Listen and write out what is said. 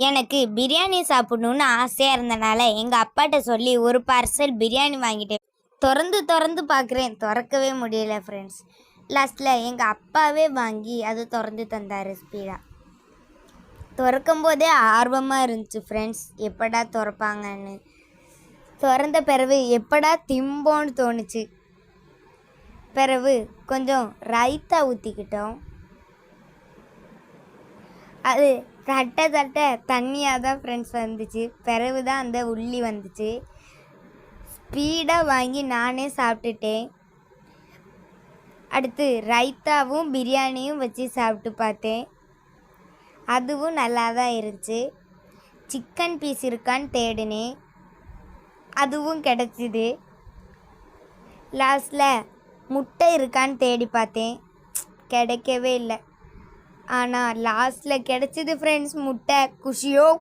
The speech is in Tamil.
எனக்கு பிரியாணி சாப்பிடணுன்னு ஆசையாக இருந்தனால எங்கள் அப்பாட்ட சொல்லி ஒரு பார்சல் பிரியாணி வாங்கிட்டேன். திறந்து பார்க்குறேன், திறக்கவே முடியல ஃப்ரெண்ட்ஸ். லாஸ்ட்டில் எங்கள் அப்பாவே வாங்கி அது திறந்து தந்தார் ஸ்பீடாக. திறக்கும் போதே ஆர்வமாக இருந்துச்சு ஃப்ரெண்ட்ஸ், எப்படா திறப்பாங்கன்னு. திறந்த பிறகு எப்படா திம்போன்னு தோணுச்சு. பிறகு கொஞ்சம் ரைத்தா ஊற்றிக்கிட்டோம். அது தட்ட தண்ணியாக தான் ஃப்ரெண்ட்ஸ் வந்துச்சு. பிறகு தான் அந்த உள்ளி வந்துச்சு. ஸ்பீடாக வாங்கி நானே சாப்பிட்டுட்டேன். அடுத்து ரைத்தாவும் பிரியாணியும் வச்சு சாப்பிட்டு பார்த்தேன். அதுவும் நல்லா தான் இருந்துச்சு. சிக்கன் பீஸ் இருக்கான்னு தேடினேன், அதுவும் கிடச்சிது. லாஸ்ட்டில் முட்டை இருக்கான்னு தேடி பார்த்தேன், கிடைக்கவே இல்லை. ஆனால் லாஸ்ட்டில் கிடச்சிது ஃப்ரெண்ட்ஸ் முட்டை. குஷியோ